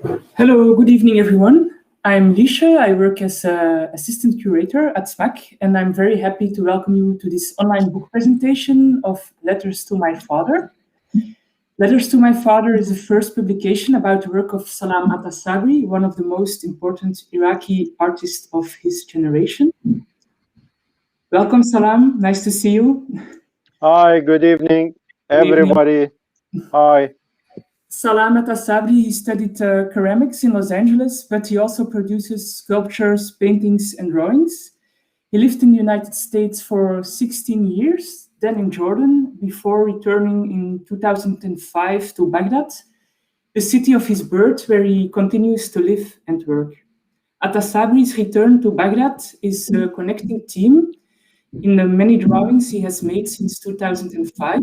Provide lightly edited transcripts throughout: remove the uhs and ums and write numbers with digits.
Hello, good evening, everyone. I'm Liesje. I work as assistant curator at SMAC, and I'm very happy to welcome you to this online book presentation of Letters to My Father. Letters to My Father is the first publication about the work of Salam Atta Sabri, one of the most important Iraqi artists of his generation. Welcome, Salam. Nice to see you. Hi, good evening, Good evening. everybody. Hi. Salam Atta Sabri, he studied ceramics in Los Angeles, but he also produces sculptures, paintings, and drawings. He lived in the United States for 16 years, then in Jordan, before returning in 2005 to Baghdad, the city of his birth, where he continues to live and work. Atta Sabri's return to Baghdad is a connecting theme in the many drawings he has made since 2005,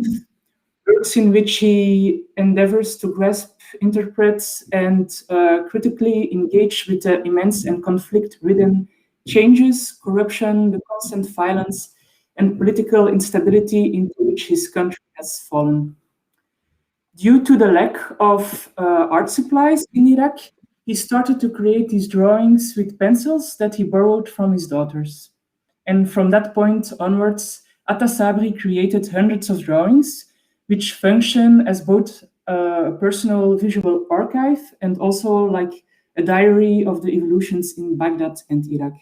works in which he endeavors to grasp, interpret, and critically engage with the immense and conflict-ridden changes, corruption, the constant violence, and political instability into which his country has fallen. Due to the lack of art supplies in Iraq, he started to create these drawings with pencils that he borrowed from his daughters. And from that point onwards, Atta Sabri created hundreds of drawings, which function as both a personal visual archive and also like a diary of the evolutions in Baghdad and Iraq.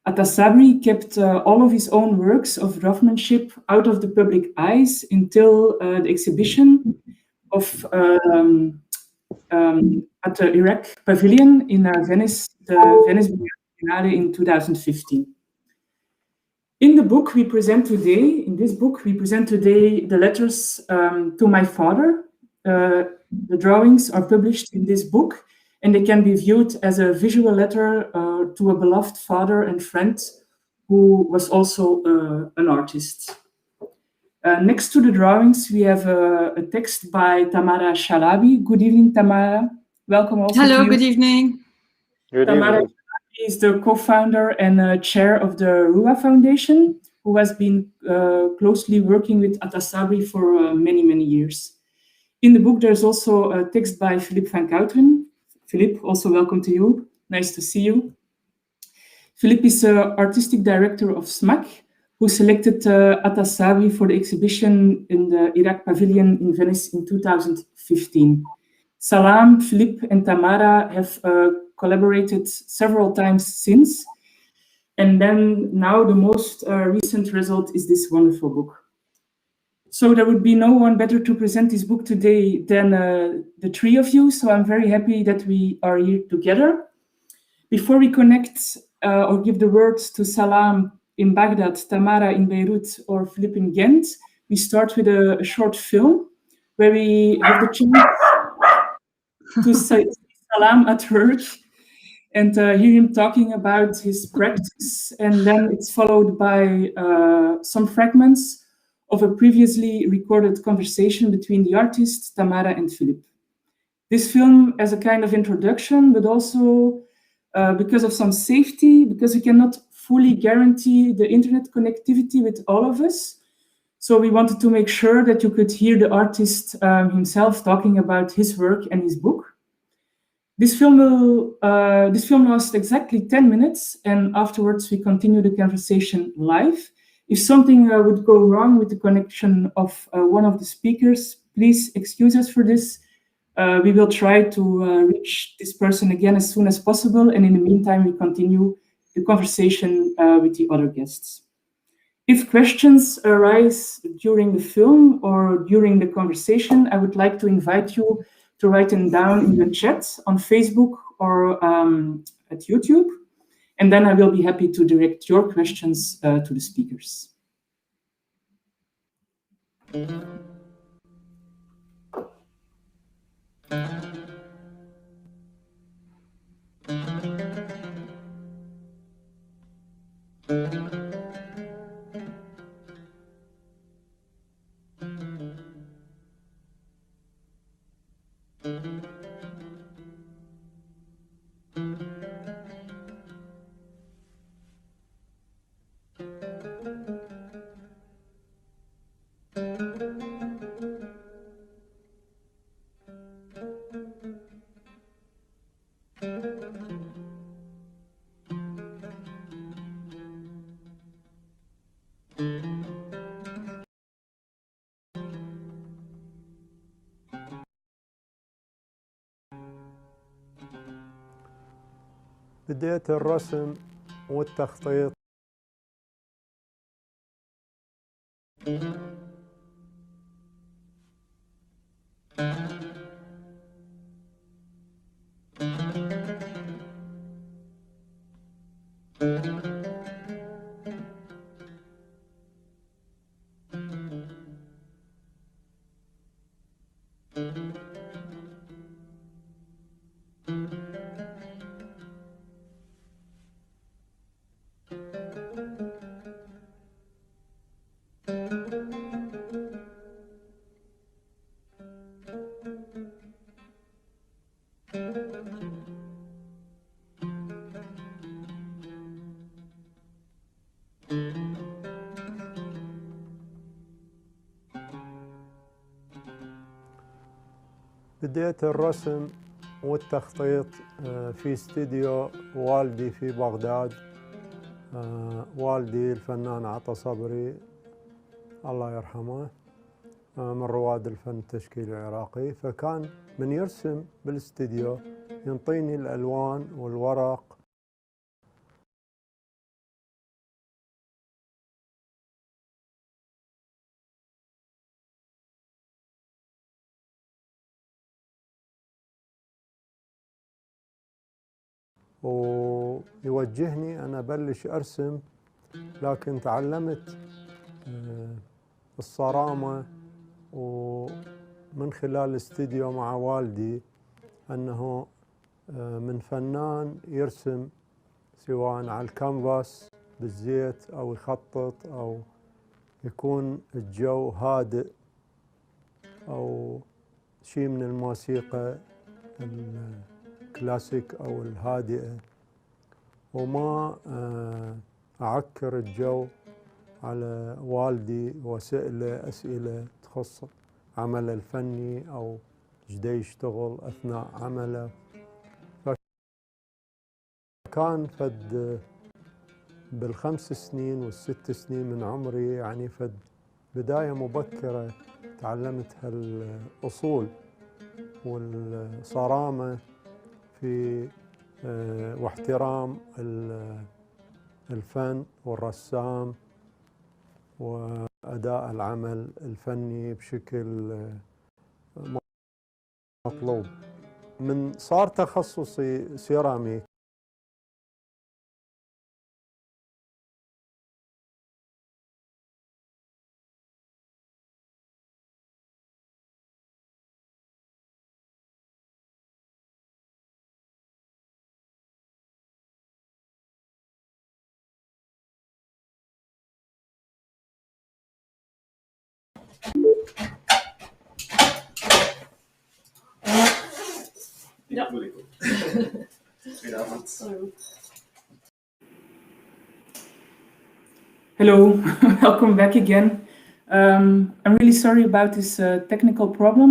Atta Sabri kept all of his own works of draftsmanship out of the public eyes until the exhibition of at the Iraq Pavilion in Venice, the Venice Biennale in 2015. In this book, we present today the letters to my father. The drawings are published in this book, and they can be viewed as a visual letter to a beloved father and friend who was also an artist. Next to the drawings, we have a text by Tamara Shalabi. Good evening, Tamara. Welcome also to Hello, you. good evening. Good Tamara evening. is the co-founder and chair of the Rua Foundation, who has been closely working with Atta Sabri for many, many years. In the book, there's also a text by Philippe van Kouteren. Philippe, also welcome to you. Nice to see you. Philippe is artistic director of SMAC, who selected Atta Sabri for the exhibition in the Iraq Pavilion in Venice in 2015. Salam, Philippe, and Tamara have collaborated several times since. And then now the most recent result is this wonderful book. So there would be no one better to present this book today than the three of you. So I'm very happy that we are here together. Before we connect or give the words to Salam in Baghdad, Tamara in Beirut, or Philippe in Ghent, we start with a short film where we have the chance to see Salam at work and hear him talking about his practice. And then it's followed by some fragments of a previously recorded conversation between the artist, Tamara, and Philippe. This film as a kind of introduction, but also because of some safety, because we cannot fully guarantee the internet connectivity with all of us. So we wanted to make sure that you could hear the artist himself talking about his work and his book. This film lasts exactly 10 minutes, and afterwards we continue the conversation live. If something would go wrong with the connection of one of the speakers, please excuse us for this. We will try to reach this person again as soon as possible, and in the meantime, we continue the conversation with the other guests. If questions arise during the film or during the conversation, I would like to invite you to write them down in the chat on Facebook or at YouTube. And then I will be happy to direct your questions to the speakers. بديت الرسم والتخطيط بديت الرسم والتخطيط في استديو والدي في بغداد. والدي الفنان عطا صبري الله يرحمه من رواد الفن التشكيلي العراقي، فكان من يرسم بالاستديو ينطيني الألوان والورق ويوجهني أنا أبلش أرسم، لكن تعلمت الصرامة ومن خلال الاستديو مع والدي أنه من فنان يرسم سواء على الكانفاس بالزيت أو يخطط أو يكون الجو هادئ أو شيء من الموسيقى الكلاسيك أو الهادئة، وما أعكر الجو على والدي وسأله أسئلة تخص عمله الفني أو جدا يشتغل أثناء عمله. فكان فد بالخمس سنين والست سنين من عمري، يعني فد بداية مبكرة تعلمت هالأصول والصرامة في واحترام الفن والرسام وأداء العمل الفني بشكل مطلوب. من صار تخصصي سيراميك Ja. Hello, welcome back again. I'm really sorry about this technical problem.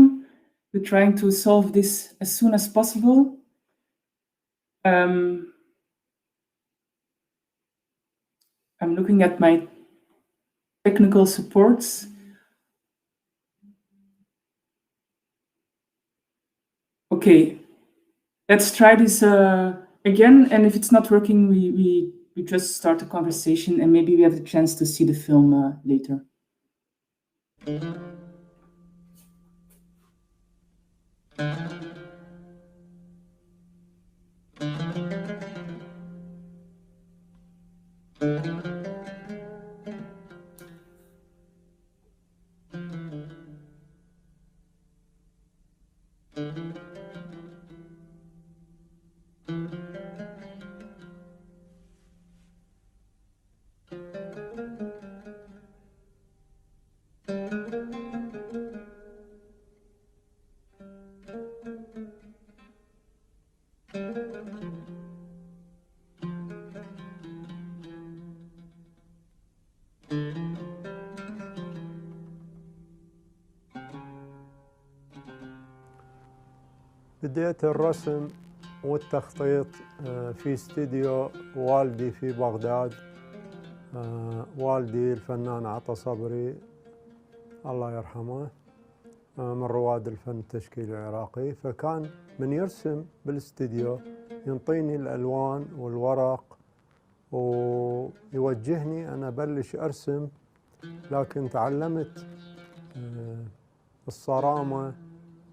We're trying to solve this as soon as possible. I'm looking at my technical supports. Okay, let's try this again, and if it's not working, we just start a conversation and maybe we have the chance to see the film later. بديت الرسم والتخطيط في استديو والدي في بغداد. والدي الفنان عطا صبري الله يرحمه من رواد الفن التشكيلي العراقي، فكان من يرسم بالاستديو ينطيني الألوان والورق ويوجهني أنا أبلش أرسم. لكن تعلمت الصرامة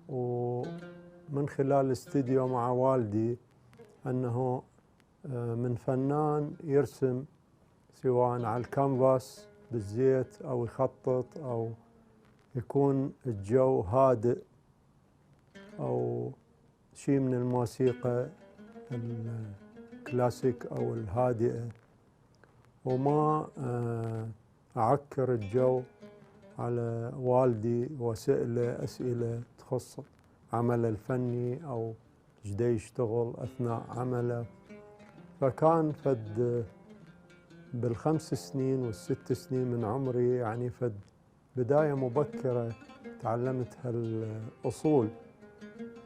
ومن خلال الاستديو مع والدي أنه من فنان يرسم سواء على الكانفاس بالزيت أو يخطط أو يكون الجو هادئ أو شيء من الموسيقى الكلاسيك أو الهادئة، وما أعكر الجو على والدي وسأله أسئلة تخص عمله الفني أو جدا يشتغل أثناء عمله. فكان فد بالخمس سنين والست سنين من عمري يعني فد بداية مبكرة تعلمت هالأصول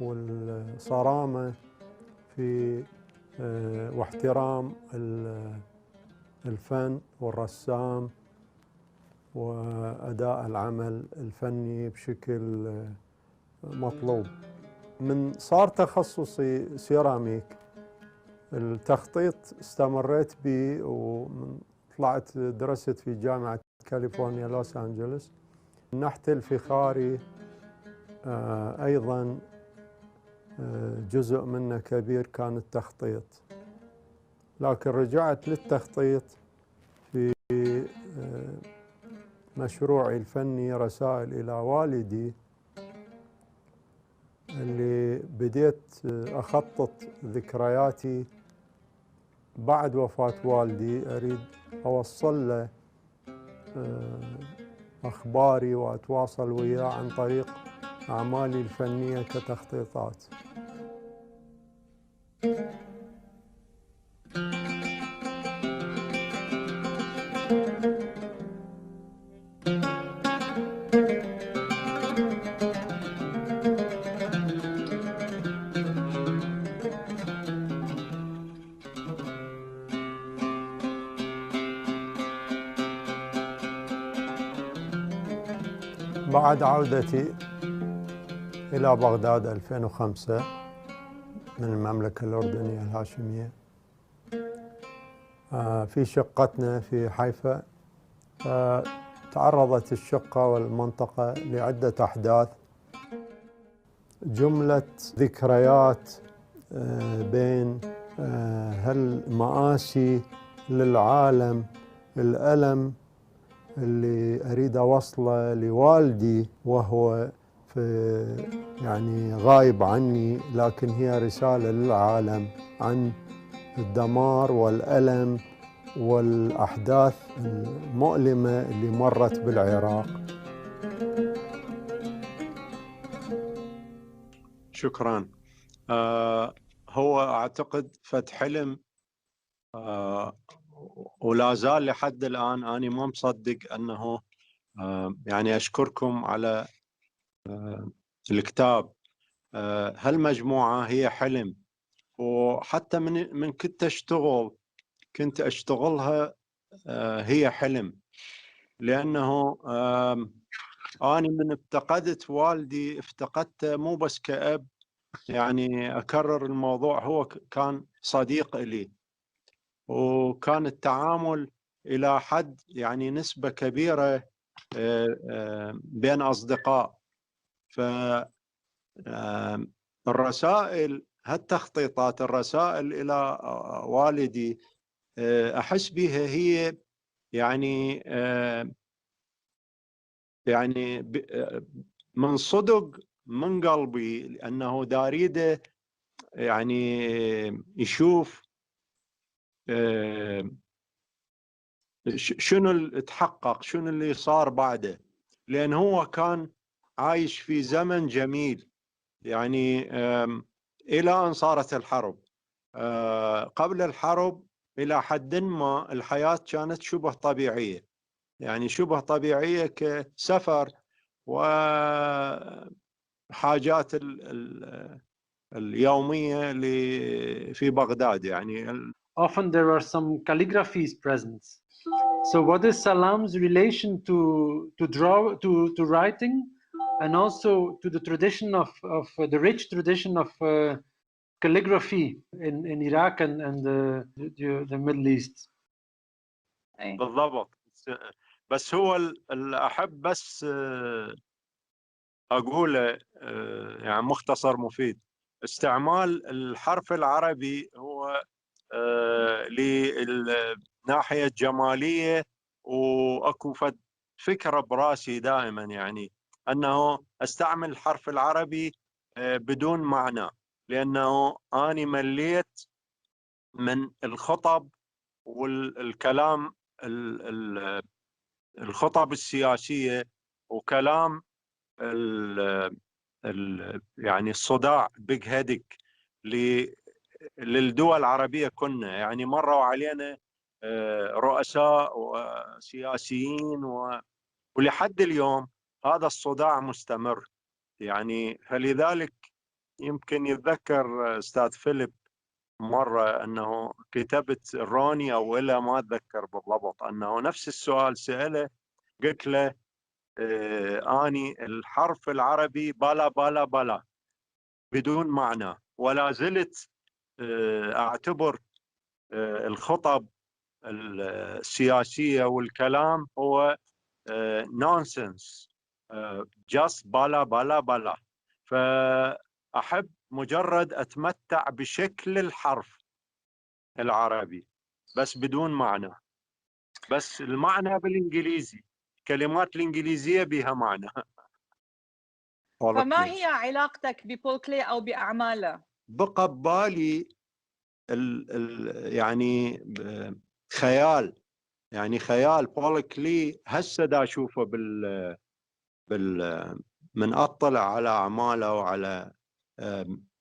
والصرامة في واحترام الفن والرسام وأداء العمل الفني بشكل مطلوب. من صار تخصصي سيراميك، التخطيط استمريت به ومن طلعت درست في جامعة كاليفورنيا لوس أنجلوس. النحت الفخاري أيضا جزء منه كبير كان التخطيط، لكن رجعت للتخطيط في مشروعي الفني رسائل إلى والدي، اللي بديت أخطط ذكرياتي بعد وفاة والدي، أريد أوصل له أخباري وأتواصل وياه عن طريق أعمالي الفنية كتخطيطات. بعد عودتي إلى بغداد 2005 من المملكة الأردنية الهاشمية في شقتنا في حيفا، تعرضت الشقة والمنطقة لعدة أحداث، جملة ذكريات بين هالمآسي للعالم، الألم اللي أريد أوصله لوالدي وهو يعني غايب عني، لكن هي رسالة للعالم عن الدمار والألم والأحداث المؤلمة اللي مرت بالعراق. شكرا. هو أعتقد فد حلم ولا زال لحد الآن أنا ما مصدق أنه يعني أشكركم على الكتاب. هالمجموعة هي حلم، وحتى من كنت أشتغلها هي حلم، لأنه أنا من افتقدت والدي افتقدته مو بس كأب، يعني أكرر الموضوع، هو كان صديق لي، وكان التعامل إلى حد يعني نسبة كبيرة بين أصدقاء. فالرسائل هالتخطيطات الرسائل إلى والدي أحس بها هي يعني من صدق من قلبي، لأنه داريده يعني يشوف شنو اللي تحقق، شنو اللي صار بعده، لأن هو كان عايش في زمن جميل، يعني إلى أن صارت الحرب. قبل الحرب إلى حد ما الحياة كانت شبه طبيعية، يعني شبه طبيعية كسفر وحاجات اليومية اللي في بغداد. يعني often there are some calligraphies present. So what is Salam's relation to writing? and also to the tradition of the rich tradition of calligraphy in Iraq and the Middle East. بالضبط. بس هو اللي أحب بس أقوله يعني مختصر مفيد. استعمال الحرف العربي هو للناحية الجمالية، وأكو فكرة براسي دائما يعني أنه أستعمل الحرف العربي بدون معنى، لأنه أنا مليت من الخطب والكلام الخطب السياسية وكلام يعني الصداع بيج هيدك للدول العربية كنا. يعني مروا علينا رؤساء وسياسيين ولحد اليوم هذا الصداع مستمر يعني. فلذلك يمكن يتذكر أستاذ فيليب مرة أنه كتبت روني أو إلا ما أتذكر بالضبط، أنه نفس السؤال سأله، قلت له أني الحرف العربي بلا بلا بلا بدون معنى، ولا زلت أعتبر الخطب السياسية والكلام هو نونسنس، جاست بلا بلا بلا. فأحب مجرد أتمتع بشكل الحرف العربي بس بدون معنى، بس المعنى بالإنجليزي، كلمات الإنجليزية بها معنى. فما هي علاقتك ببول كلي أو بأعماله؟ بقى ببالي يعني خيال، يعني خيال بول كلي هسه دا أشوفه من أطلع على أعماله وعلى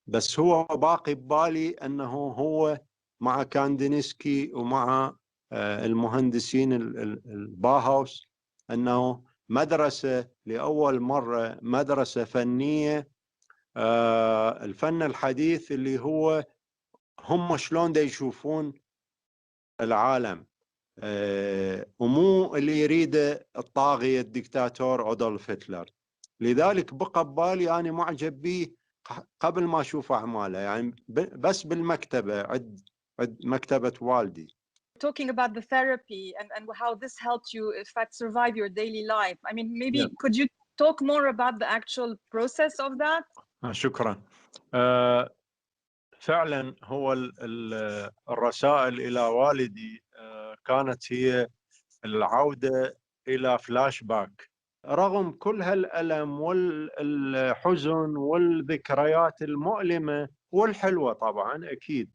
بس هو باقي ببالي أنه هو مع كاندينسكي ومع المهندسين الباهاوس أنه مدرسة لأول مرة، مدرسة فنية، الفن الحديث اللي هو هم شلون دا يشوفون العالم، ومو اللي يريده الطاغية الدكتاتور أدولف هتلر. لذلك بقى ببالي أنا معجب به قبل ما أشوف أعماله، يعني بس بالمكتبة عند مكتبة والدي. Talking about the therapy and how this helped you, in fact, survive your daily life. I mean, maybe could you talk more about the actual process of that? شكرا. فعلا هو الرسائل إلى والدي كانت هي العودة إلى فلاش باك، رغم كل هالألم والحزن والذكريات المؤلمة والحلوة طبعا أكيد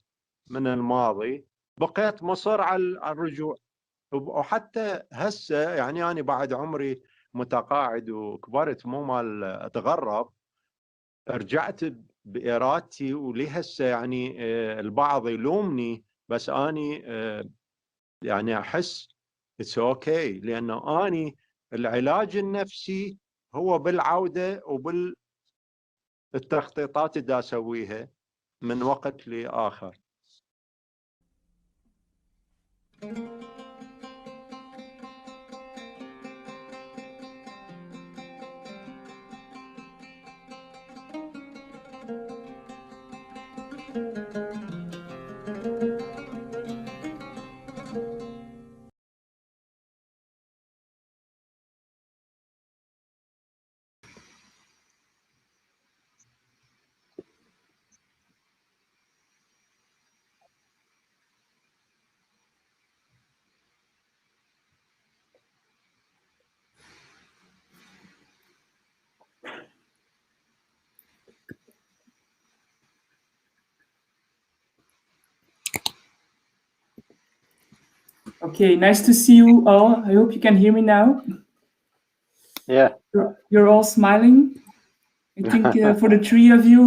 من الماضي، بقيت مصر على الرجوع. وحتى هسه يعني أنا بعد عمري متقاعد وكبرت، مو مال أتغرب، رجعت بإرادتي ولهسه يعني البعض يلومني، بس أني يعني أحس it's okay، لأنه أني العلاج النفسي هو بالعودة وبالتخطيطات اللي أسويها من وقت لآخر. Okay, nice to see you all. I hope you can hear me now. Yeah. You're all smiling. I think for the three of you,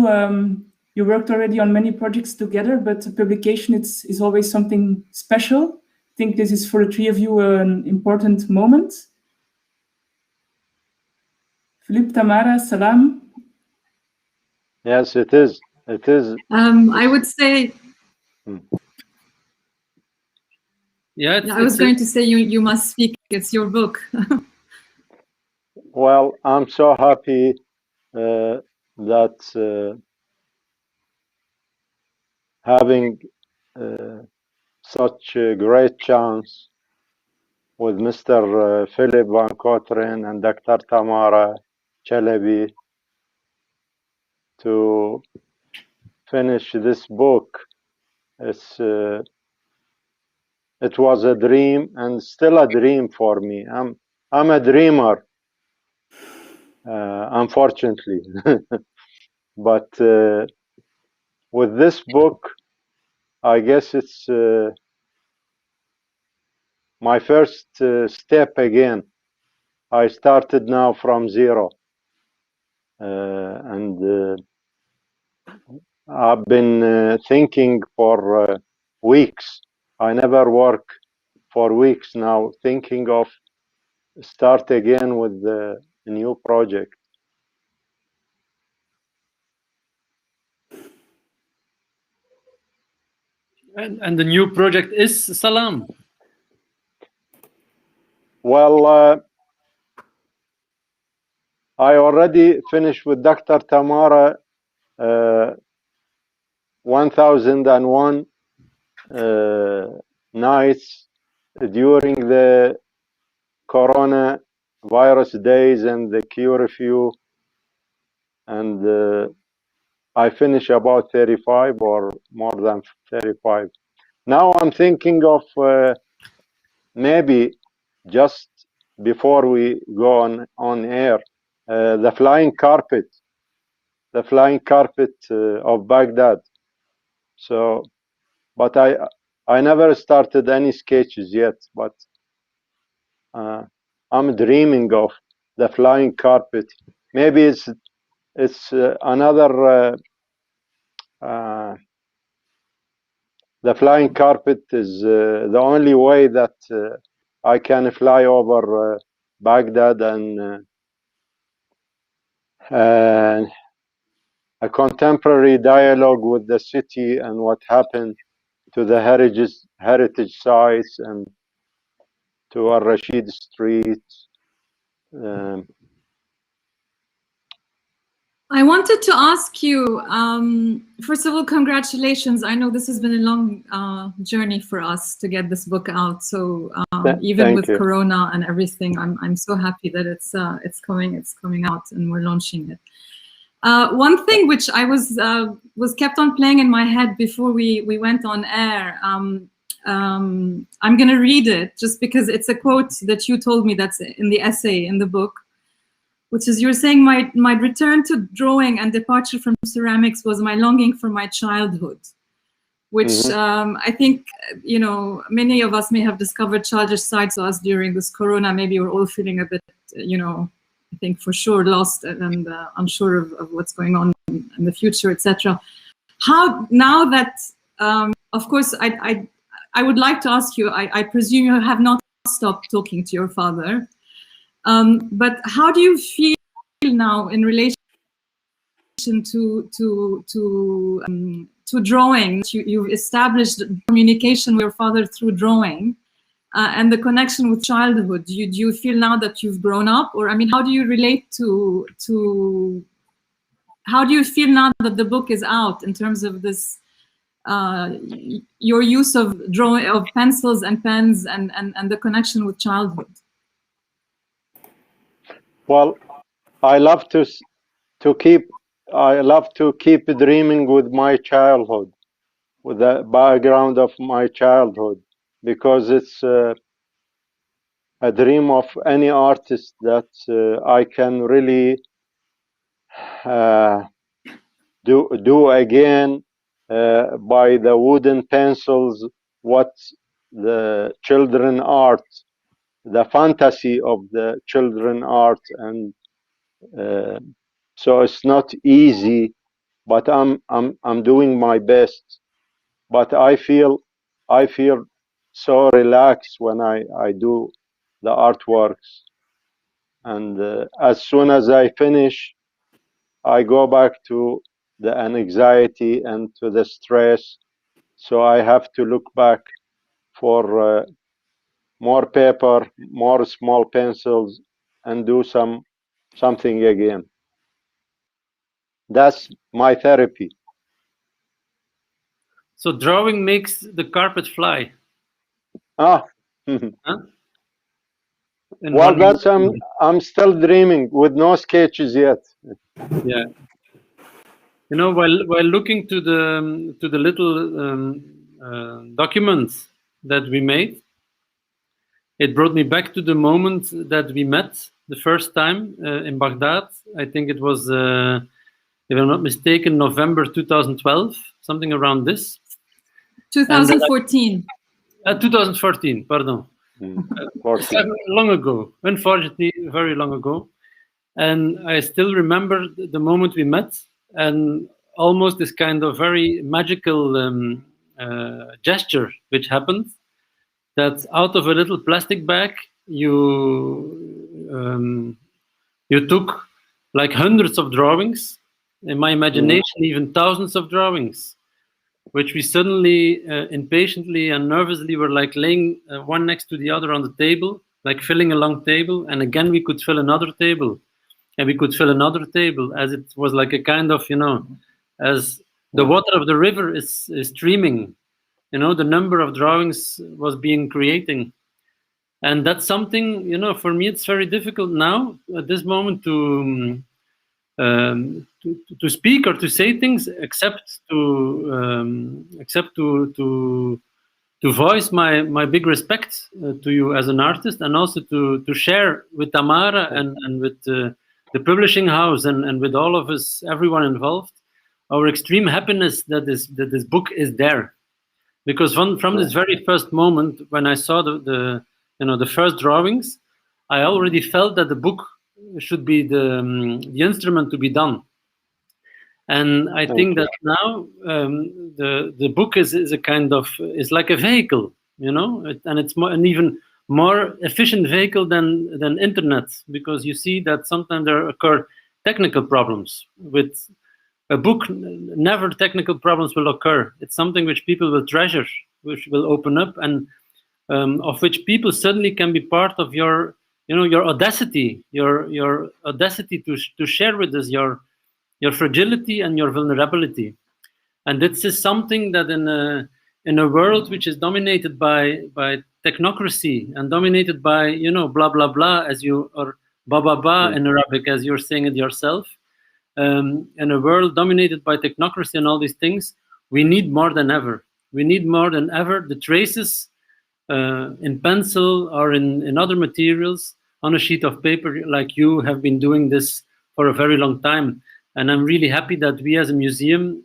you worked already on many projects together, but the publication is always something special. I think this is for the three of you an important moment. Philippe, Tamara, Salam. Yes, it is. It is. I would say. Yeah, I was going to say you must speak. It's your book. Well, I'm so happy that having such a great chance with Mr. Philip Van Koteren and Dr. Tamara Chalabi to finish this book. It was a dream and still a dream for me. I'm a dreamer, unfortunately. But with this book, I guess it's my first step again. I started now from zero, and I've been thinking for weeks. I never work for weeks now, thinking of start again with a new project. And the new project is Salam. Well, I already finished with Dr. Tamara 1001 nights during the coronavirus days and the curfew, and I finished about 35 or more than 35. Now I'm thinking of maybe just before we go on air, the flying carpet of Baghdad. So, but I never started any sketches yet, but I'm dreaming of the flying carpet. Maybe it's another the flying carpet is the only way that I can fly over Baghdad and a contemporary dialogue with the city and what happened to the heritage sites and to Al-Rashid Street. I wanted to ask you, first of all, congratulations. I know this has been a long journey for us to get this book out. So even with Corona and everything, I'm so happy that it's coming out and we're launching it. One thing which I was kept on playing in my head before we went on air. I'm going to read it just because it's a quote that you told me that's in the essay in the book, which is, you're saying, my return to drawing and departure from ceramics was my longing for my childhood, which I think, you know, many of us may have discovered childish sides of us during this Corona. Maybe we're all feeling a bit, you know, I think for sure lost and unsure of what's going on in the future, etc. How, now that, of course, I would like to ask you, I presume you have not stopped talking to your father. But how do you feel now in relation to drawing? You've established communication with your father through drawing, and the connection with childhood. Do you feel now that you've grown up, or I mean, how do you relate to? How do you feel now that the book is out in terms of this? Your use of drawing, of pencils and pens, and the connection with childhood. Well, I love to keep dreaming with my childhood, with the background of my childhood, because it's a dream of any artist that I can really do again by the wooden pencils, what the children art, the fantasy of the children art, and so it's not easy, but I'm doing my best. But I feel so relaxed when I do the artworks, and as soon as I finish, I go back to the anxiety and to the stress. So I have to look back for more paper, more small pencils, and do something again. That's my therapy. So drawing makes the carpet fly. Ah. Huh? Well, that's I'm still dreaming with no sketches yet. Yeah. You know, while looking to the little documents that we made, it brought me back to the moment that we met the first time in Baghdad. I think it was, if I'm not mistaken, November 2012, something around this. 2014. 2014, pardon. Long ago, unfortunately, very long ago. And I still remember the moment we met, and almost this kind of very magical gesture which happened, that out of a little plastic bag you took like hundreds of drawings, in my imagination even thousands of drawings, which we suddenly impatiently and nervously were like laying one next to the other on the table, like filling a long table, and again we could fill another table, and we could fill another table, as it was like a kind of, you know, as the water of the river is streaming, you know, the number of drawings was being creating. And that's something, you know, for me it's very difficult now at this moment to speak or to say things, except to voice my big respect to you as an artist, and also to share with Tamara and with the publishing house and with all of us, everyone involved, our extreme happiness that this book is there. Because from this very first moment when I saw the first drawings, I already felt that the book should be the instrument to be done. And I think that now the book is a kind of, is like a vehicle, you know, and it's an even more efficient vehicle than internet, because you see that sometimes there occur technical problems with a book. Never technical problems will occur. It's something which people will treasure, which will open up, and of which people suddenly can be part of your, you know, your audacity, your audacity to share with us your fragility and your vulnerability. And this is something that in a world which is dominated by technocracy and dominated by, you know, blah blah blah, as you, or ba ba ba in Arabic, as you're saying it yourself, in a world dominated by technocracy and all these things, we need more than ever. We need more than ever the traces in pencil or in other materials on a sheet of paper, like you have been doing this for a very long time. And I'm really happy that we as a museum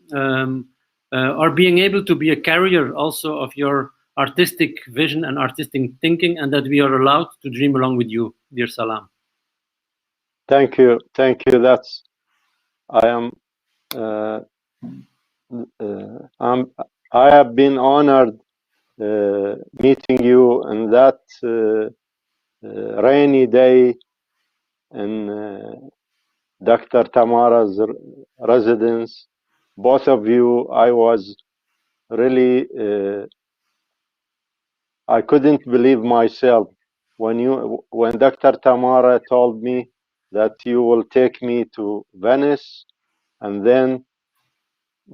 are being able to be a carrier also of your artistic vision and artistic thinking, and that we are allowed to dream along with you, dear Salam. Thank you. Thank you. That's, I have been honored meeting you in that rainy day in Dr. Tamara's residence. Both of you, I was really, I couldn't believe myself when Dr. Tamara told me that you will take me to Venice, and then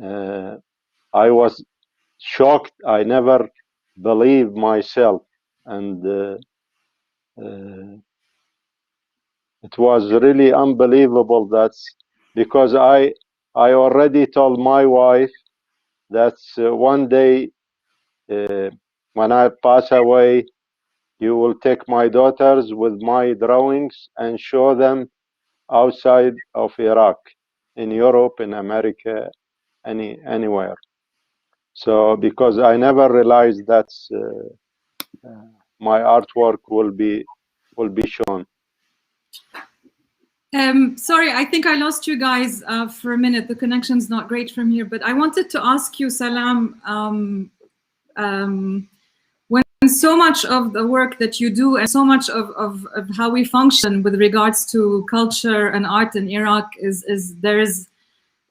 I was shocked. I never believed myself, and it was really unbelievable. That's because I already told my wife that one day when I pass away, you will take my daughters with my drawings and show them outside of Iraq, in Europe, in America, anywhere. So because I never realized that my artwork will be shown. Sorry, I think I lost you guys for a minute. The connection's not great from here, but I wanted to ask you, Salam, when so much of the work that you do and so much of how we function with regards to culture and art in Iraq there is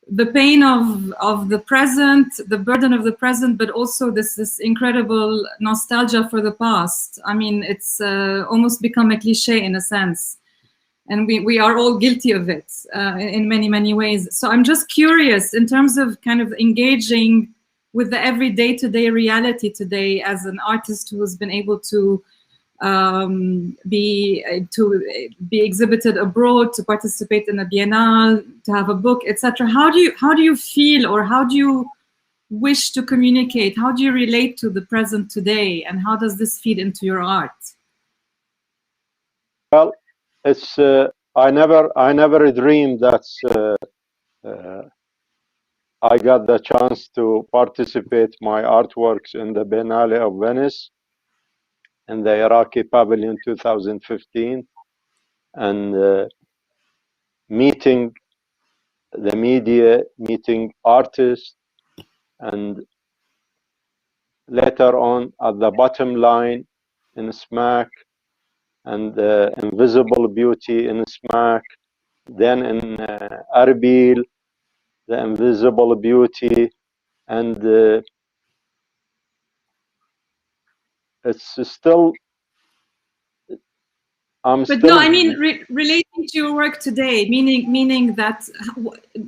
the pain of the present, the burden of the present, but also this incredible nostalgia for the past. I mean, it's almost become a cliche in a sense. and we are all guilty of it in many ways. So I'm just curious, in terms of kind of engaging with the everyday today reality today, as an artist who has been able to be exhibited abroad, to participate in a biennale, to have a book, etc. How do you feel, or how do you wish to communicate? How do you relate to the present today, and how does this feed into your art? Well, it's I never dreamed that I got the chance to participate my artworks in the Biennale of Venice in the Iraqi Pavilion 2015, and meeting the media, meeting artists, and later on at the bottom line in SMAC, and Invisible Beauty in SMAC, then in Erbil, the Invisible Beauty, and it's still, But no, I mean relating to your work today, meaning that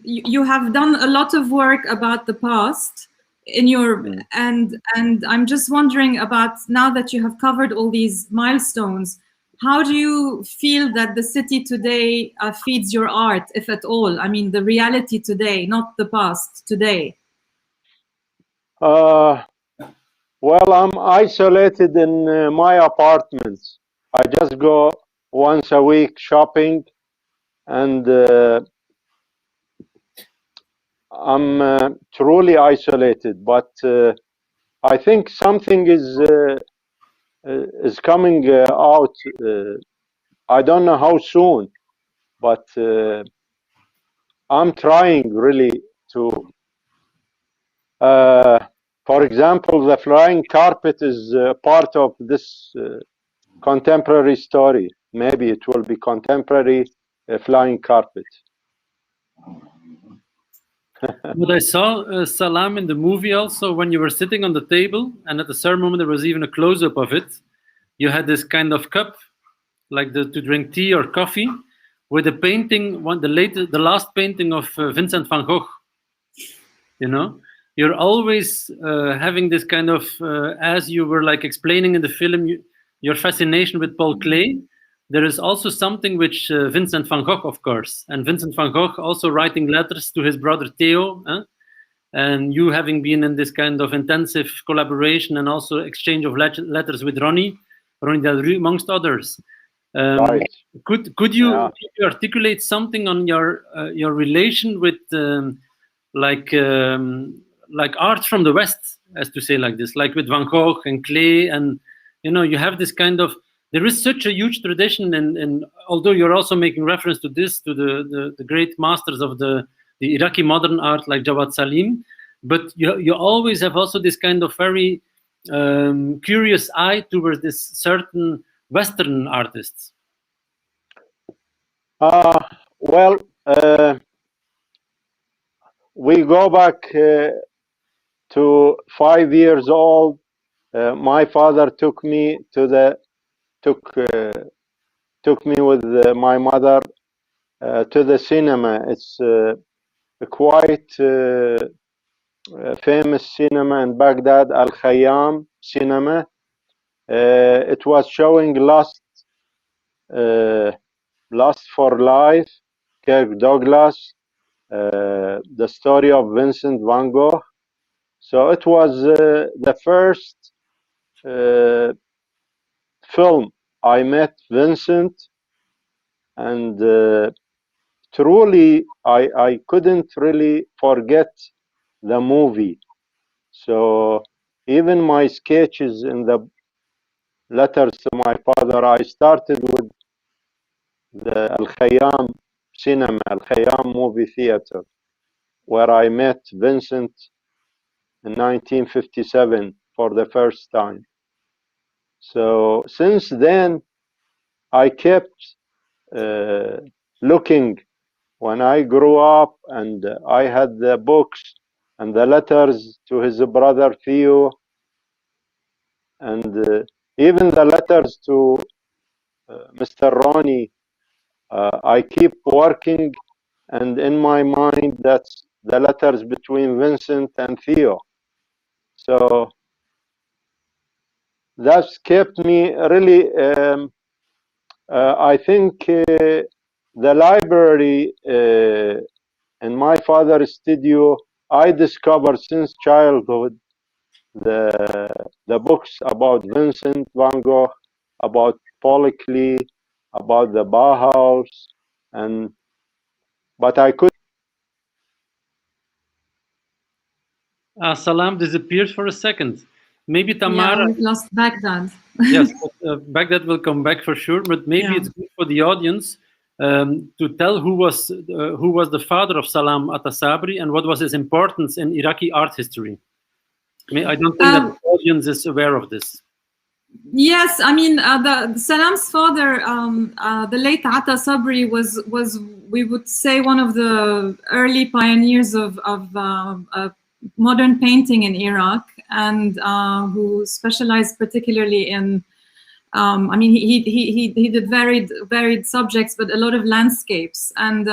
you have done a lot of work about the past in your, and I'm just wondering about, now that you have covered all these milestones, how do you feel that the city today feeds your art, if at all? I mean, the reality today, not the past, today. Well, I'm isolated in my apartment. I just go once a week shopping, and I'm truly isolated. But I think something is coming out. I don't know how soon, but I'm trying really to. For example, the flying carpet is part of this contemporary story. Maybe it will be contemporary flying carpet. But I saw Salam in the movie also, when you were sitting on the table, and at a certain moment there was even a close-up of it. You had this kind of cup, like to drink tea or coffee, with a painting, the last painting of Vincent van Gogh. You know, you're always having this kind of, as you were like explaining in the film, your fascination with Paul Klee. There is also something which Vincent van Gogh, of course, and Vincent van Gogh also writing letters to his brother Theo, and you having been in this kind of intensive collaboration and also exchange of letters with Ronnie Del Rue, amongst others. Right. Could you articulate something on your relation with like art from the West, as to say like this, like with Van Gogh and Klee, and you know, you have this kind of, there is such a huge tradition, and although you're also making reference to this, to the great masters of the Iraqi modern art like Jawad Salim, but you always have also this kind of very curious eye towards this certain Western artists. Well, we go back to 5 years old. My father took me with my mother to the cinema. It's a quite famous cinema in Baghdad, Al Khayyam cinema. It was showing Lust for Life, Kirk Douglas, the story of Vincent van Gogh. So it was the first film I met Vincent, and truly I couldn't really forget the movie. So even my sketches in the letters to my father, I started with the Al Khayyam cinema, Al Khayyam movie theater, where I met Vincent in 1957 for the first time. So since then, I kept looking. When I grew up, and I had the books and the letters to his brother Theo, and even the letters to Mr. Ronnie I keep working, and in my mind, that's the letters between Vincent and Theo. So that's kept me really, I think the library in my father's studio, I discovered since childhood the books about Vincent van Gogh, about Paul Klee, about the Bauhaus, but I could. Salam disappears for a second. Maybe Tamara. Yeah, we've lost Baghdad. Yes, Baghdad will come back for sure. But maybe it's good for the audience to tell who was the father of Salam Atasabri and what was his importance in Iraqi art history. I don't think that the audience is aware of this. Yes, I mean, Salam's father, the late Ata Sabri, was we would say one of the early pioneers of modern painting in Iraq, and who specialized particularly in, I mean, he did varied subjects, but a lot of landscapes, and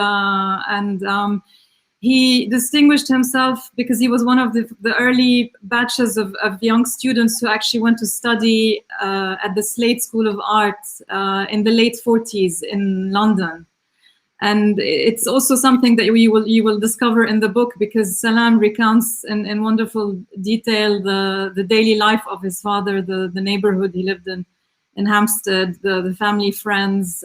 he distinguished himself because he was one of the early batches of young students who actually went to study at the Slade School of Art in the late 40s in London. And it's also something that you will discover in the book, because Salam recounts in wonderful detail the daily life of his father, the neighborhood he lived in Hampstead, the family friends,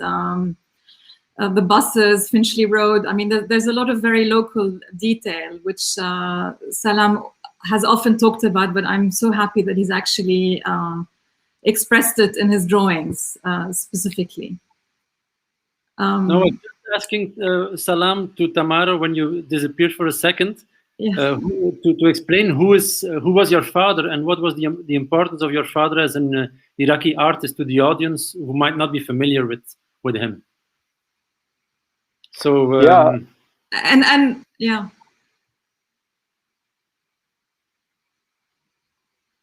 the buses, Finchley Road. I mean, there's a lot of very local detail, which Salam has often talked about, but I'm so happy that he's actually expressed it in his drawings specifically. No, I'm just asking Salam to Tamara when you disappeared for a second, to explain who was your father and what was the importance of your father as an Iraqi artist to the audience who might not be familiar with him. So yeah, and yeah.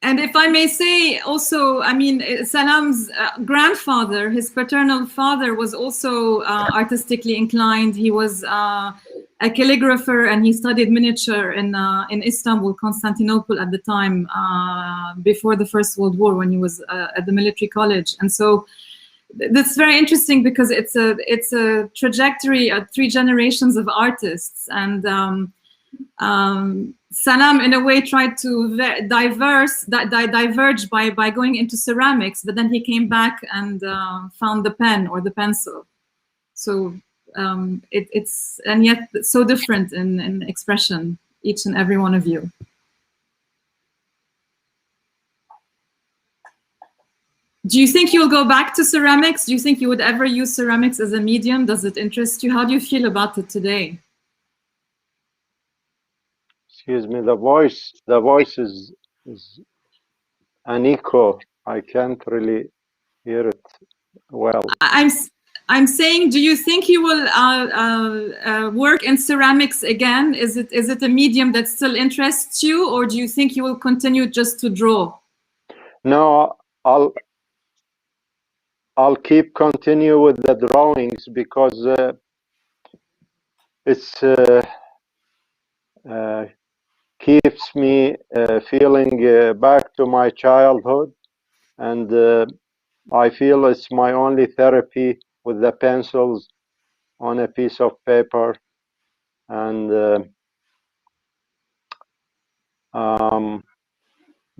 And if I may say also, I mean, Salam's grandfather, his paternal father, was also artistically inclined. He was a calligrapher, and he studied miniature in Istanbul, Constantinople at the time, before the First World War, when he was at the military college. And so that's very interesting, because it's a trajectory of 3 generations of artists. And Salam, in a way, tried to diverge by going into ceramics, but then he came back and found the pen or the pencil. So it's and yet so different in expression, each and every one of you. Do you think you'll go back to ceramics? Do you think you would ever use ceramics as a medium? Does it interest you? How do you feel about it today? Excuse me, the voice is an echo. I can't really hear it well. I'm saying, do you think you will work in ceramics again? Is it a medium that still interests you, or do you think you will continue just to draw? No, I'll continue with the drawings, because it's keeps me feeling back to my childhood, and I feel it's my only therapy with the pencils on a piece of paper, and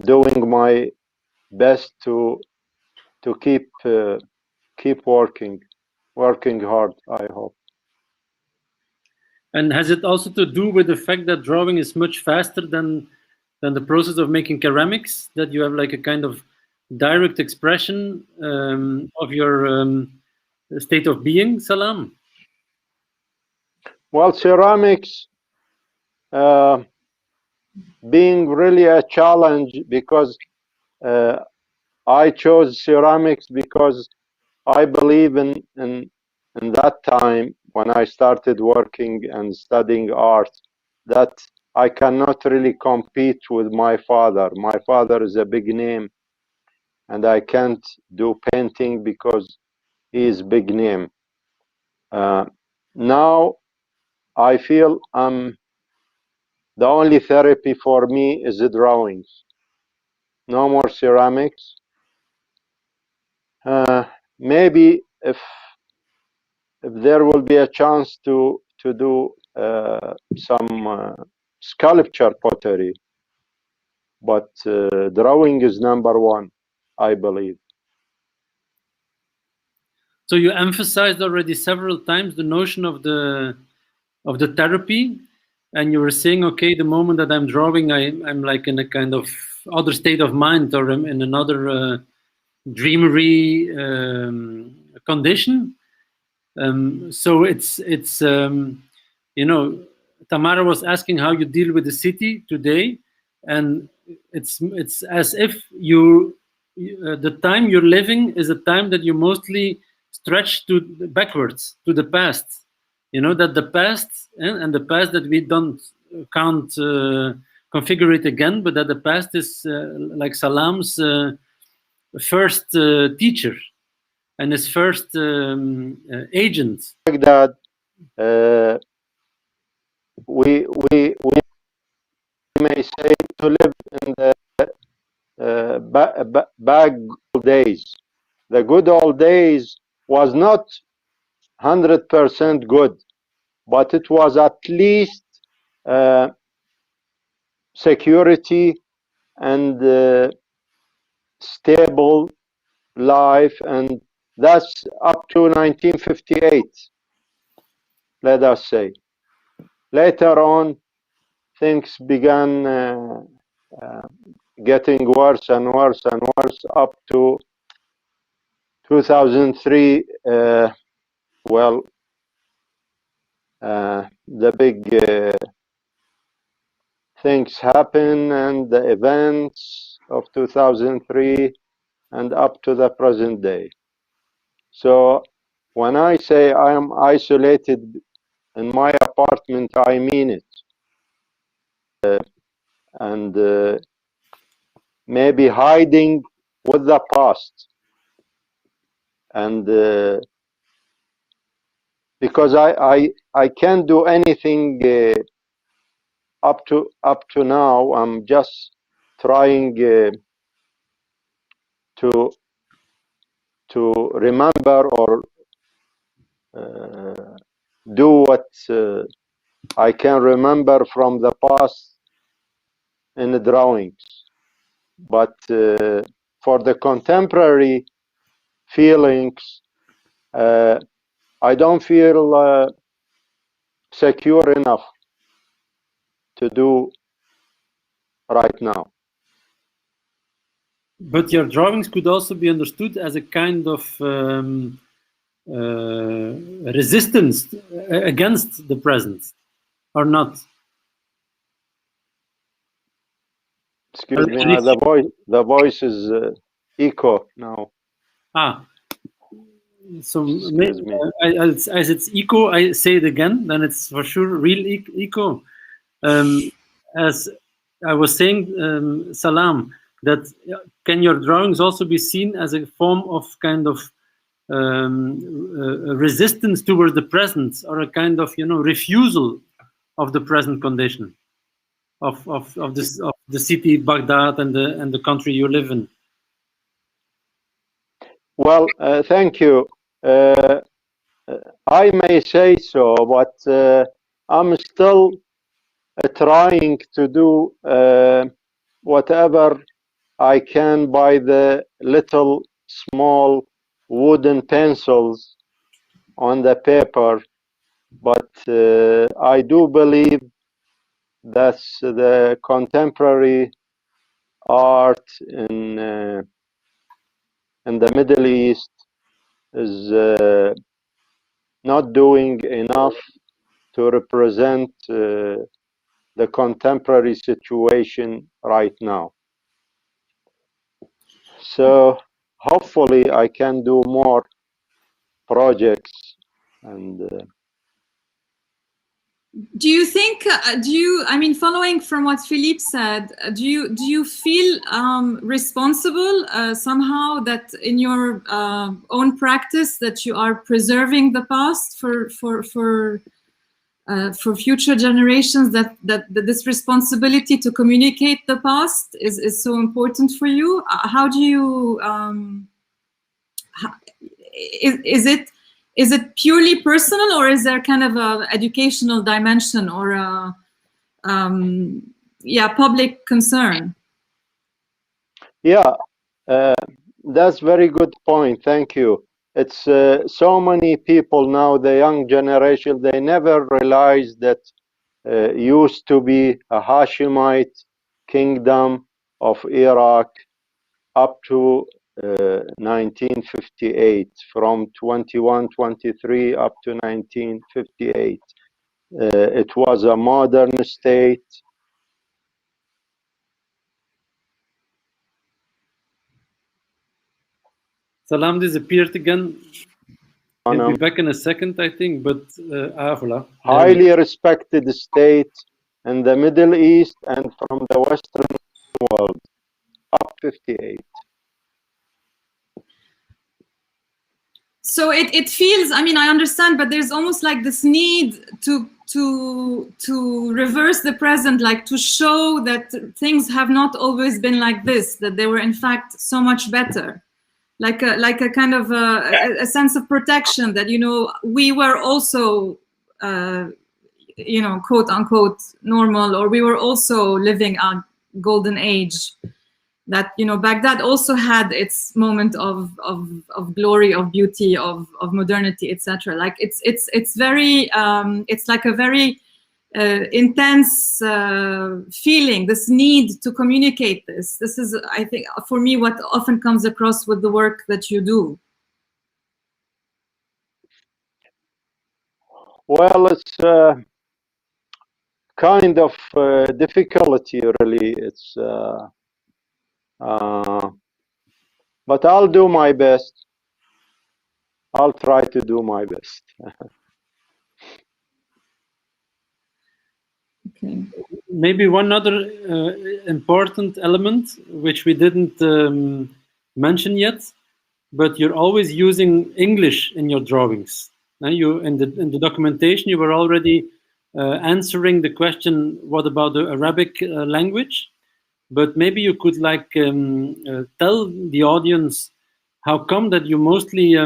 doing my best to keep working hard, I hope. And has it also to do with the fact that drawing is much faster than the process of making ceramics, that you have like a kind of direct expression of your state of being, Salam? Well, ceramics being really a challenge, because I chose ceramics because I believe in that time, when I started working and studying art, that I cannot really compete with my father. My father is a big name, and I can't do painting because he is big name. Now I feel the only therapy for me is the drawings. No more ceramics. Maybe if there will be a chance to do some sculpture pottery, but drawing is number one, I believe. So you emphasized already several times the notion of the therapy, and you were saying, okay, the moment that I'm drawing, I'm like in a kind of other state of mind, or I'm in another dreamery condition. So it's you know, Tamara was asking how you deal with the city today, and it's as if the time you're living is a time that you mostly stretch to backwards to the past. You know that the past and the past that we can't configure it again, but that the past is like Salam's first teacher and his first agent. Like that, we may say to live in the bad old days. The good old days was not 100% good, but it was at least security and stable life, and that's up to 1958, let us say. Later on, things began getting worse and worse and worse up to 2003. Well, the big things happen, and the events of 2003 and up to the present day. So when I say I am isolated in my apartment, I mean it. And maybe hiding with the past, and because I can't do anything up to now. I'm just trying to remember or do what I can remember from the past in the drawings. But for the contemporary feelings, I don't feel secure enough to do right now. But your drawings could also be understood as a kind of resistance against the present, or not? Excuse me, the voice is echo now. So maybe, as it's echo, I say it again, then it's for sure real echo. As I was saying, Salam, that can your drawings also be seen as a form of kind of resistance towards the present, or a kind of refusal of the present condition of the city Baghdad and the country you live in? Well, thank you. I may say so, but I'm still trying to do whatever I can by the little small wooden pencils on the paper, but I do believe that the contemporary art in the Middle East is not doing enough to represent the contemporary situation right now. So hopefully I can do more projects and Do you think? I mean, following from what Philippe said, do you feel responsible somehow that in your own practice that you are preserving the past for future generations? That this responsibility to communicate the past is so important for you. How do you? Is it purely personal, or is there kind of a educational dimension or a public concern? Yeah, that's very good point. Thank you. It's so many people now, the young generation, they never realized that used to be a Hashemite kingdom of Iraq up to 1958, from 2123 up to 1958. It was a modern state. Salam disappeared again. He'll be back in a second, I think, but voilà. Highly respected state in the Middle East and from the Western world, up 58. So it feels, I mean, I understand, but there's almost like this need to reverse the present, like to show that things have not always been like this, that they were in fact so much better, like a kind of a sense of protection that, you know, we were also, you know, quote unquote normal, or we were also living a golden age. That, you know, Baghdad also had its moment of glory, of beauty, of modernity, etc. Like it's very it's like a very intense feeling. This need to communicate this. This is, I think, for me, what often comes across with the work that you do. Well, it's kind of difficulty, really. It's. But I'll do my best. I'll try to do my best. Okay. Maybe one other important element which we didn't mention yet, but you're always using English in your drawings. You in the documentation you were already answering the question, what about the Arabic language? But maybe you could like tell the audience how come that you mostly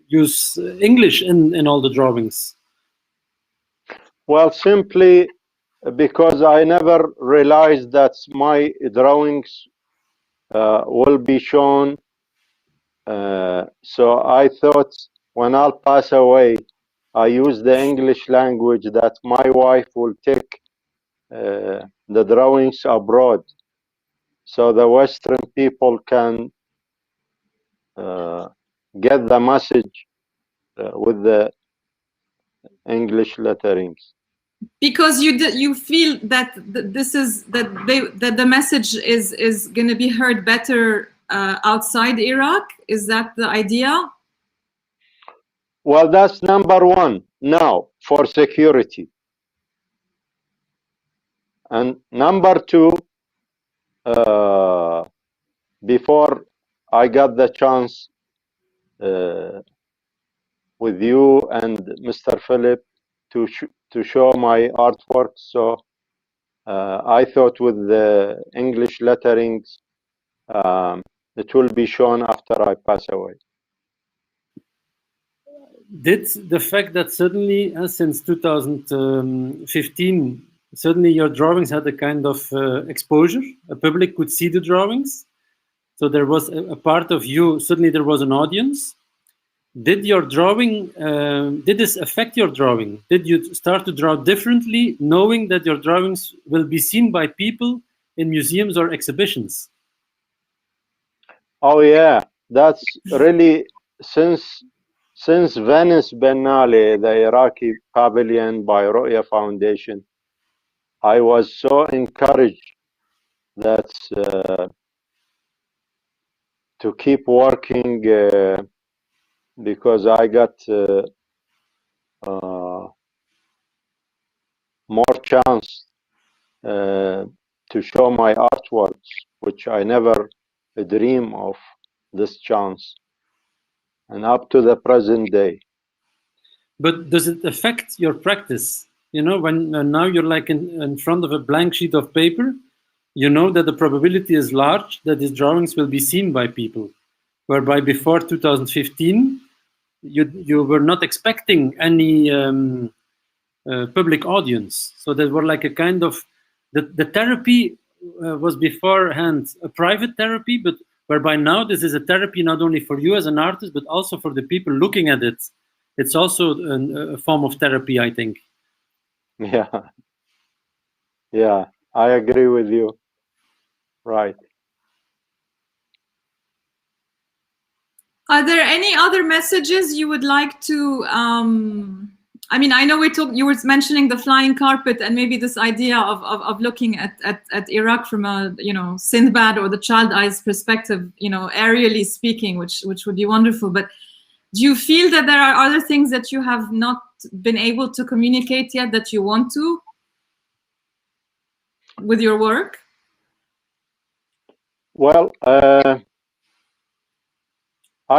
use English in all the drawings. Well, simply because I never realized that my drawings will be shown. So I thought when I'll pass away, I use the English language, that my wife will take the drawings abroad, so the Western people can get the message with the English letterings. Because you feel that that the message is going to be heard better outside Iraq. Is that the idea? Well, that's number one now, for security. And number two, before I got the chance with you and Mr. Philip to show my artwork, so I thought with the English letterings it will be shown after I pass away. Did the fact that suddenly, since 2015, suddenly your drawings had a kind of exposure, a public could see the drawings, so there was a part of you, suddenly there was an audience. Did your drawing, did this affect your drawing? Did you start to draw differently, knowing that your drawings will be seen by people in museums or exhibitions? Oh yeah, that's really, since Venice Biennale, the Iraqi pavilion by Ru'ya Foundation, I was so encouraged that to keep working because I got more chance to show my artworks, which I never dream of this chance, and up to the present day. But does it affect your practice? You know, when now you're like in front of a blank sheet of paper, you know that the probability is large that these drawings will be seen by people. Whereby before 2015, you were not expecting any public audience. So there were like a kind of, the therapy was beforehand a private therapy, but whereby now this is a therapy not only for you as an artist, but also for the people looking at it. It's also a form of therapy, I think. Yeah, I agree with you. Right. Are there any other messages you would like to, I mean, I know you were mentioning the flying carpet and maybe this idea of looking at Iraq from a, you know, Sindbad or the Child Eyes perspective, you know, aerially speaking, which would be wonderful. But do you feel that there are other things that you have not been able to communicate yet that you want to with your work? Well, I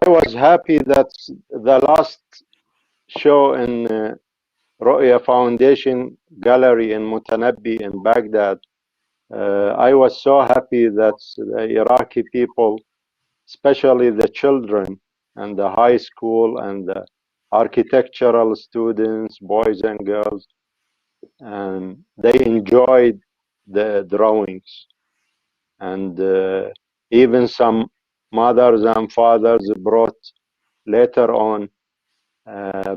was happy that the last show in Ru'ya Foundation Gallery in Mutanabbi in Baghdad, I was so happy that the Iraqi people, especially the children and the high school and the architectural students, boys and girls, and they enjoyed the drawings. And even some mothers and fathers brought later on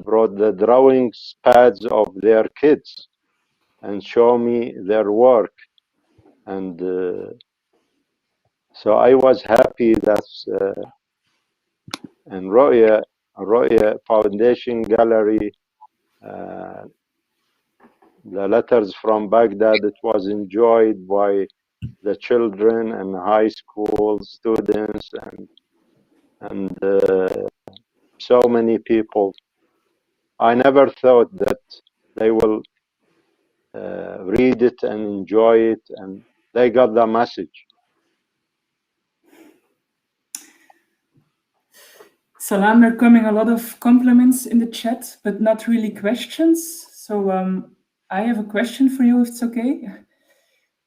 brought the drawings pads of their kids and show me their work. And so I was happy that in Ru'ya Foundation Gallery, the letters from Baghdad, it was enjoyed by the children and high school students and so many people. I never thought that they will read it and enjoy it, and they got the message. Salam, there are coming a lot of compliments in the chat, but not really questions. So I have a question for you, if it's okay.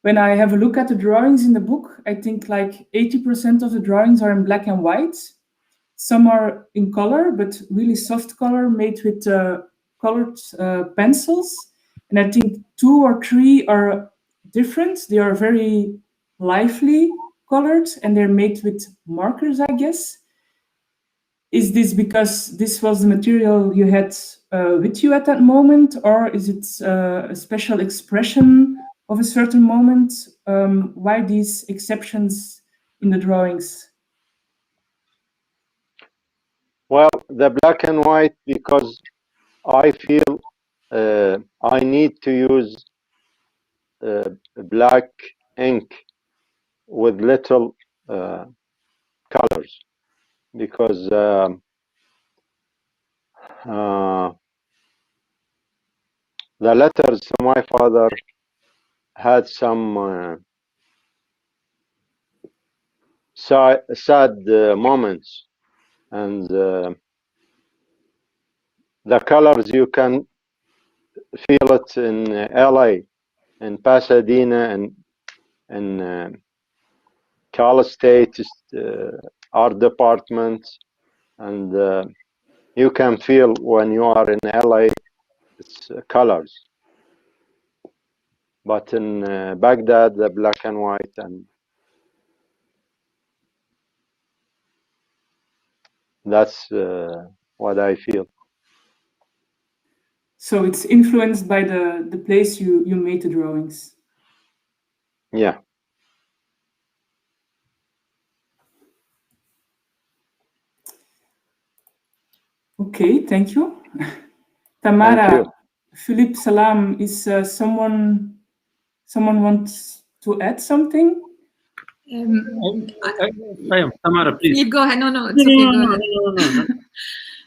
When I have a look at the drawings in the book, I think like 80% of the drawings are in black and white. Some are in color, but really soft color made with colored pencils. And I think 2 or 3 are different. They are very lively colored and they're made with markers, I guess. Is this because this was the material you had with you at that moment, or is it a special expression of a certain moment? Why these exceptions in the drawings? Well, the black and white, because I feel I need to use black ink with little colors, because the letters to my father had some sad moments, and the colors, you can feel it in LA, in Pasadena, and in Cal State art department, and you can feel when you are in LA, it's colors. But in Baghdad, the black and white, and that's what I feel. So it's influenced by the place you made the drawings. Yeah. Okay, thank you. Tamara, Philippe, Salam, is someone wants to add something? Tamara, please. Philippe, go ahead. No, it's okay. Go ahead.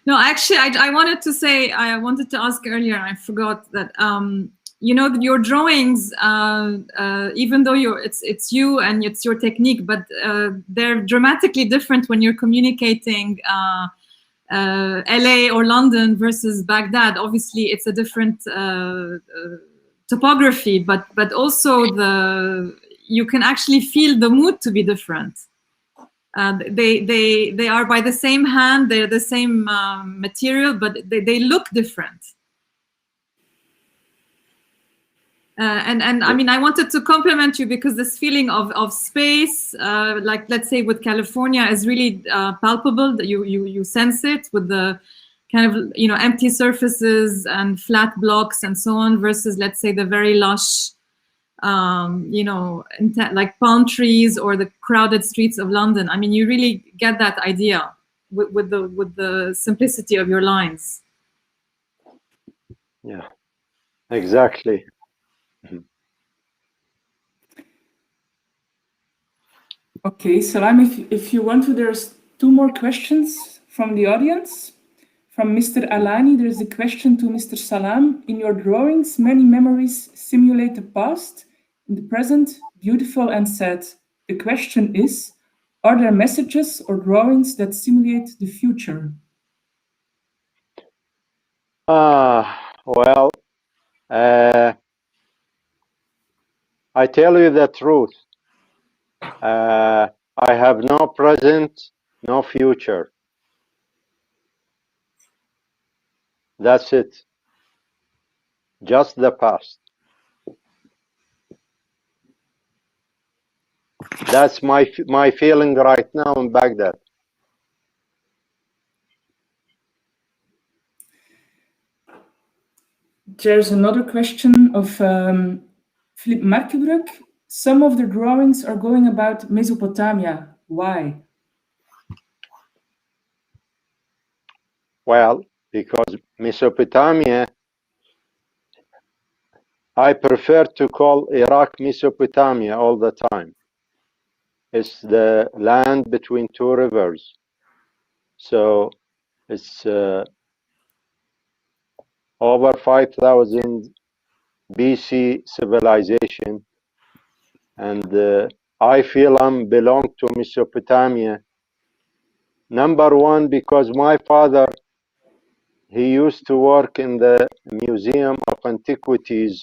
No, actually, I wanted to say, I wanted to ask earlier, I forgot that you know, your drawings, even though it's you and it's your technique, but they're dramatically different when you're communicating LA or London versus Baghdad. Obviously, it's a different topography, but also you can actually feel the mood to be different. They are by the same hand, they're the same material, but they look different. And I mean, I wanted to compliment you because this feeling of space, like let's say with California, is really palpable. That you sense it with the kind of, you know, empty surfaces and flat blocks and so on, versus let's say the very lush, you know, like palm trees or the crowded streets of London. I mean, you really get that idea with the simplicity of your lines. Yeah, exactly. Okay, Salam, if you want to, there's 2 more questions from the audience. From Mr. Alani, there's a question to Mr. Salam. In your drawings, many memories simulate the past, in the present, beautiful and sad. The question is, are there messages or drawings that simulate the future? Well, I tell you the truth. I have no present, no future. That's it. Just the past. That's my feeling right now in Baghdad. There's another question of Philip Markenbroek. Some of the drawings are going about Mesopotamia. Why? Well, because Mesopotamia, I prefer to call Iraq Mesopotamia all the time. It's the land between 2 rivers. So it's over 5,000 BC civilization. And I feel I belong to Mesopotamia. Number one, because my father, he used to work in the Museum of Antiquities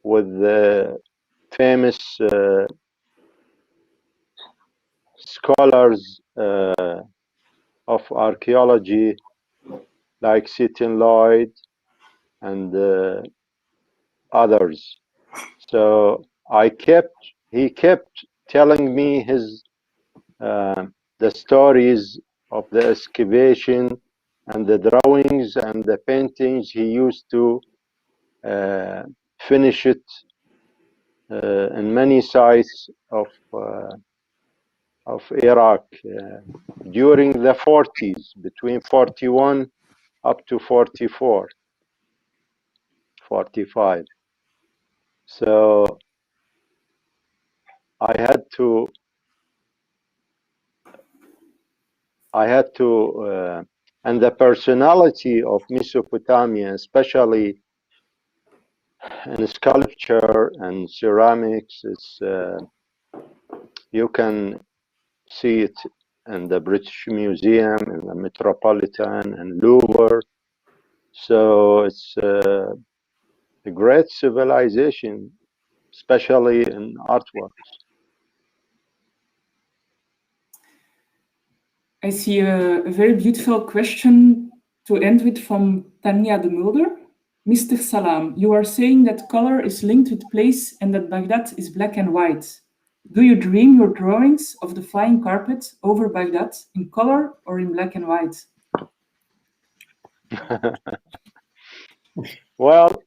with the famous scholars of archaeology like Seton Lloyd and others. So he kept telling me his the stories of the excavation and the drawings and the paintings. He used to finish it in many sites of Iraq during the 40s, between 41 up to 44, 45. So I had to and the personality of Mesopotamia, especially in sculpture and ceramics, is you can see it in the British Museum, in the Metropolitan and Louvre. So it's a great civilization, especially in artworks. I see a very beautiful question to end with from Tanya de Mulder. Mr. Salam, you are saying that color is linked with place and that Baghdad is black and white. Do you dream your drawings of the flying carpet over Baghdad in color or in black and white? Well,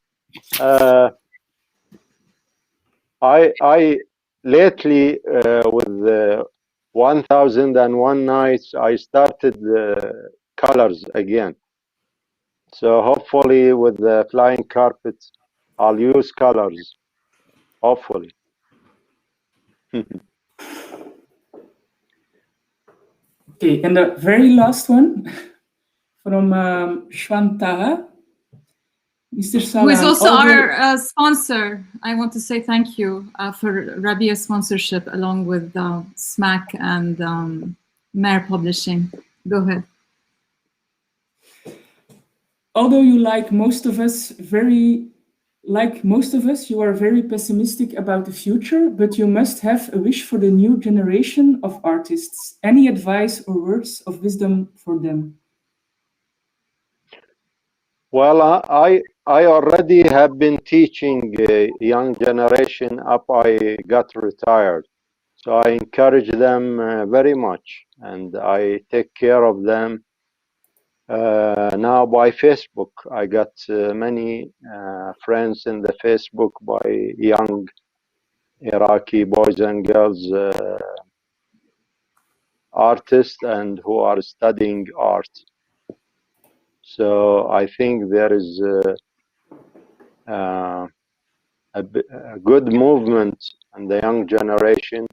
I lately with the 1001 Nights, I started the colors again. So hopefully with the flying carpet, I'll use colors. Hopefully. Okay, and the very last one from Shwantara. Mr. Salam. Who is also our sponsor. I want to say thank you for Rabia's sponsorship, along with SMAC and Mare Publishing. Go ahead. Although you, like most of us, you are very pessimistic about the future, but you must have a wish for the new generation of artists. Any advice or words of wisdom for them? Well, I already have been teaching a young generation up. I got retired. So I encourage them very much, and I take care of them now by Facebook. I got many friends in the Facebook by young Iraqi boys and girls, artists, and who are studying art. So I think there is a good movement in the young generation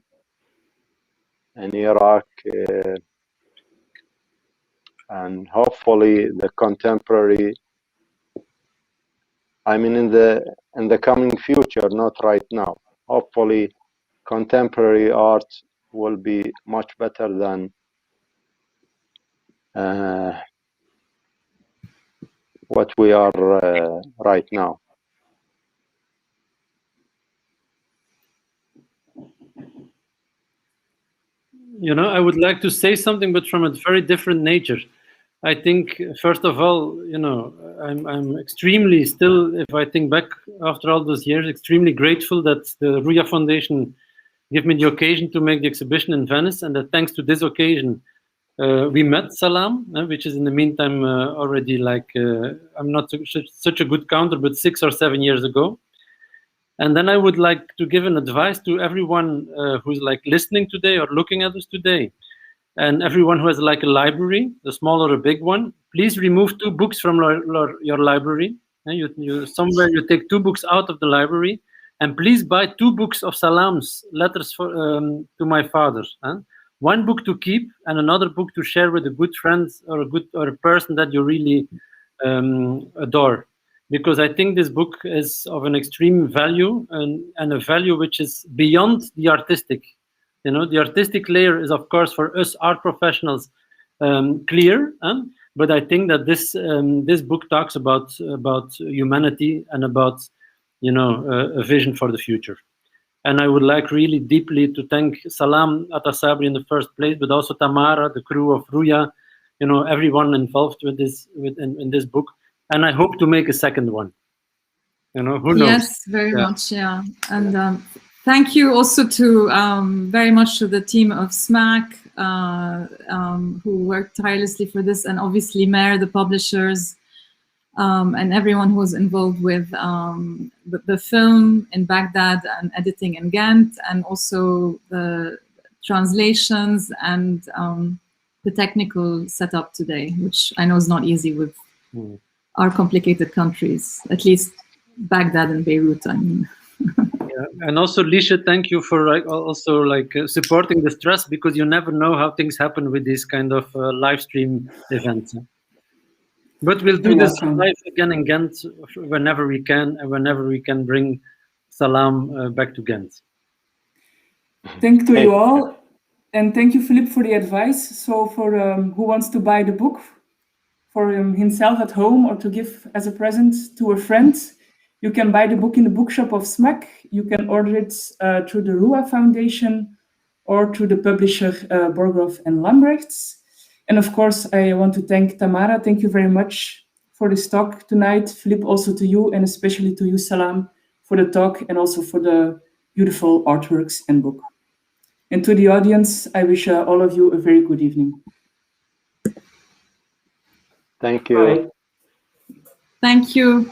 in Iraq, and hopefully the contemporary, I mean in the coming future, not right now, hopefully contemporary art will be much better than what we are right now. You know, I would like to say something, but from a very different nature. I think, first of all, you know, I'm extremely still, if I think back after all those years, extremely grateful that the Ruya Foundation gave me the occasion to make the exhibition in Venice, and that thanks to this occasion, we met Salam, which is in the meantime already like, I'm not such a good counter, but 6 or 7 years ago. And then I would like to give an advice to everyone who's like listening today or looking at us today, and everyone who has like a library, a small or a big one. Please remove 2 books from your library. Somewhere you take 2 books out of the library, and please buy 2 books of Salam's letters for, to my father. 1 book to keep, and another book to share with a good friend or a person that you really adore. Because I think this book is of an extreme value, and a value which is beyond the artistic. You know, the artistic layer is, of course, for us art professionals clear, but I think that this book talks about humanity and about, you know, a vision for the future. And I would like really deeply to thank Salam Atasabri in the first place, but also Tamara, the crew of Ruya, you know, everyone involved with this in this book. And I hope to make a second one. You know, who knows? Yes, very much, yeah. And thank you also to very much to the team of SMAC who worked tirelessly for this, and obviously Mare, the publishers, and everyone who was involved with the film in Baghdad and editing in Ghent, and also the translations and the technical setup today, which I know is not easy with our complicated countries, at least Baghdad and Beirut, I mean. Yeah. And also, Lisha, thank you for also supporting the trust, because you never know how things happen with these kind of live stream events. But we'll do this live again in Ghent whenever we can, and whenever we can bring Salam back to Ghent. Thank to you all, and thank you, Philippe, for the advice. So for who wants to buy the book for himself at home or to give as a present to a friend, you can buy the book in the bookshop of SMAC. You can order it through the Ruya Foundation or through the publisher Borghoff and Lambrechts. And of course, I want to thank Tamara. Thank you very much for this talk tonight. Philippe, also to you, and especially to you, Salam, for the talk and also for the beautiful artworks and book. And to the audience, I wish all of you a very good evening. Thank you. Bye. Thank you.